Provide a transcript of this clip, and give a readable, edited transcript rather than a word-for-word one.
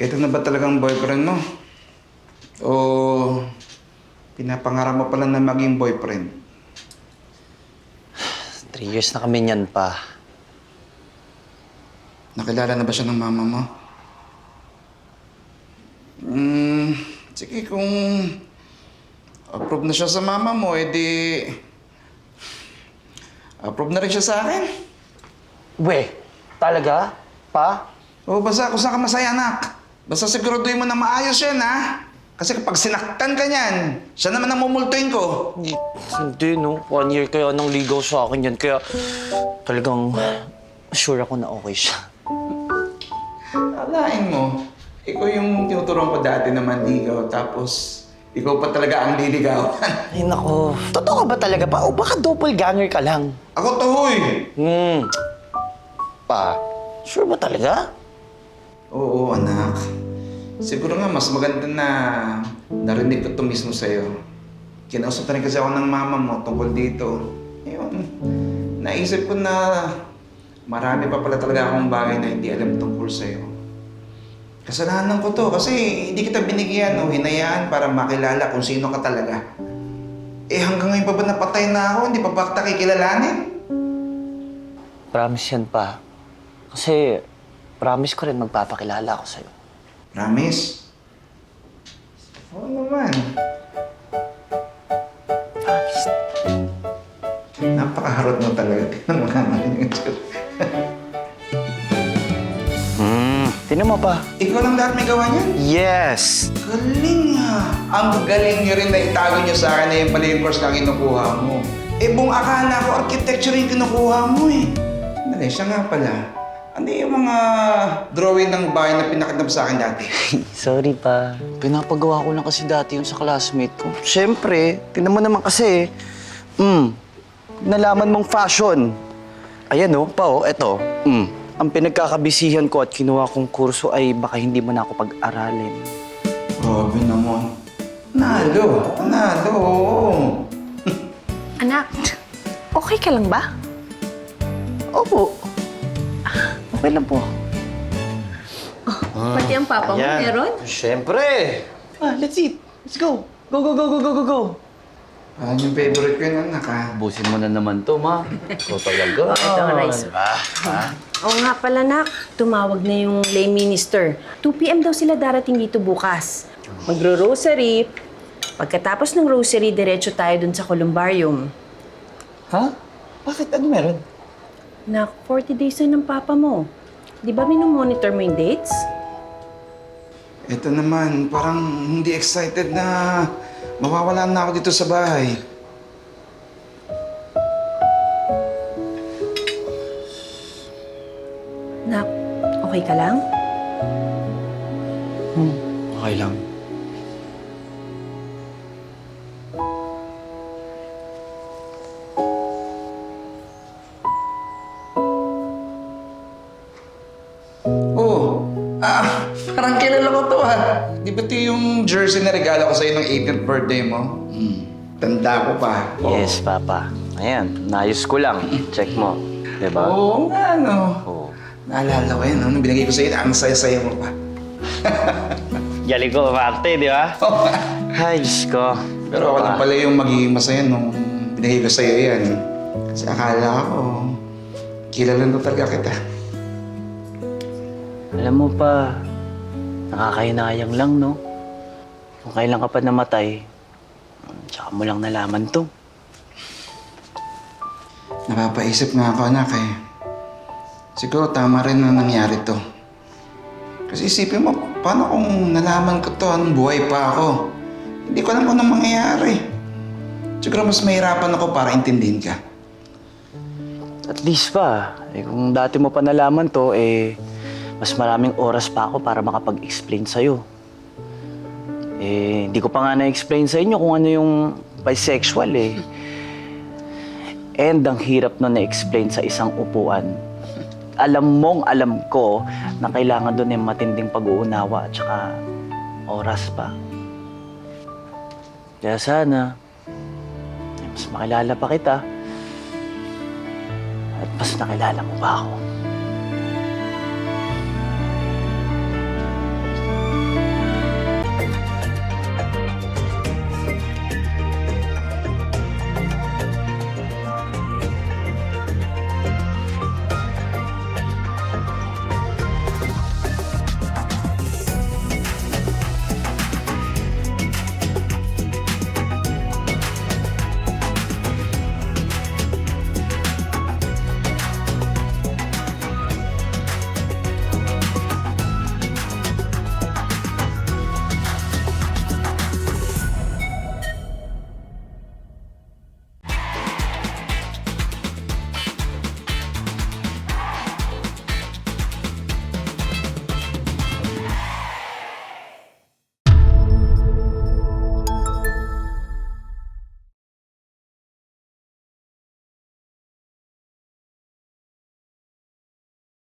Ito na ba talagang boyfriend mo? O pinapangarap mo pala na maging boyfriend? 3 years na kami niyan pa. Nakilala na ba siya ng mama mo? Sige, kung approve na siya sa mama mo, edi approve na rin siya sa akin. We, talaga? Pa? O basta kung saan ka masaya, anak. Basta siguraduhin mo na maayos yan, ha? Kasi kapag sinaktan ka niyan, siya naman ang mumultuin ko. Hindi, no. 1 year kaya nang ligaw sa akin yan. Kaya talagang sure ako na okay siya. Alain mo, ikaw yung tinuturuan ko dati na manligaw, tapos ikaw pa talaga ang liligawan. Ay, nako. Totoo ka ba talaga pa? O baka doppelganger ka lang? Ako to, huy! Pa, sure ba talaga? Oo, anak. Siguro nga, mas maganda na narinig ko ito mismo sa'yo. Kinausap na rin kasi ako ng mama mo tungkol dito. Ayun, naisip ko na marami pa pala talaga akong bagay na hindi alam tungkol sa'yo. Kasalanan ko to kasi hindi kita binigyan o hinayaan para makilala kung sino ka talaga. Eh hanggang ngayon pa ba napatay na ako, hindi pa ba kita kikilalanin? Promise yan pa. Kasi promise ko rin magpapakilala ako sa'yo. Promise? Oo naman. Promise. Napakaharot mo talaga. Tingnan mo naman yung itsura. Tinan mo pa. Ikaw lang lahat may gawa niyan? Yes! Galing ah! Ang galing niyo rin na itago niyo sa akin na yung pala yung course na kinukuha mo. Eh buong akala ko architecture yung kinukuha mo eh. Dali, siya nga pala. Ano yung mga drawing ng bahay na pinakita mo sa akin dati? Sorry pa. Pinapagawa ko lang kasi dati yung sa classmate ko. Siyempre, tinan mo naman kasi, nalaman mong fashion. Ayan oh, pa oh, eto. Ang pinagkakabisihan ko at kinuha kong kurso ay baka hindi mo na ako pag-aralin. Grabe naman. Nalo! Nalo! Anak, okay ka lang ba? Opo. Okay lang po. Pati ang papa mo meron? Siyempre! Let's eat. Let's go. Go, go, go, go, go, go, go. Ano yung favorite ko yun, anak ha? Busin mo na naman to, ma. So talaga. Ito ang rice. Oo nga pala, nak. Tumawag na yung lay minister. 2 p.m. daw sila darating dito bukas. Magro-rosary. Pagkatapos ng rosary, diretso tayo dun sa columbarium. Ha? Bakit? Ano meron? Nak, 40 days na ng papa mo. Di ba minomonitor mo yung dates? Ito naman, parang hindi excited na mawawala na ako dito sa bahay. Nak, okay ka lang? Okay lang. Oh, parang kilala ko to ha. Di ba ito yung jersey na regalo ko sa'yo ng 18th birthday mo? Tanda ko pa. Yes, Papa. Ayan, naayos ko lang. Check mo. Diba? Oo nga, no. Oo. Naalala ko yan, no? Nung binigay ko sa'yo, ang saya-saya mo pa. Galing ko, Marte, di ba? Ay, Diyos ko. Pero ako lang pala yung magiging masaya nung binigay ko sa'yo yan. Kasi akala ko, kilala ko talaga kita. Alam mo pa, nakakahinayang lang, no? Kung kailan ka pa namatay, tsaka mo lang nalaman to. Napapaisip nga ako, anak eh. Siguro tama rin na nangyari to. Kasi isipin mo, paano kung nalaman ko to, anong buhay pa ako? Hindi ko alam kung anong mangyayari. Siguro mas mahirapan ako para intindihin ka. At least pa, kung dati mo pa nalaman to, mas maraming oras pa ako para makapag-explain sa'yo. Hindi ko pa nga na-explain sa inyo kung ano yung bisexual And ang hirap na na-explain sa isang upuan. Alam mong alam ko na kailangan doon yung matinding pag-uunawa at saka oras pa. Kaya sana, mas makilala pa kita at mas nakilala mo pa ako.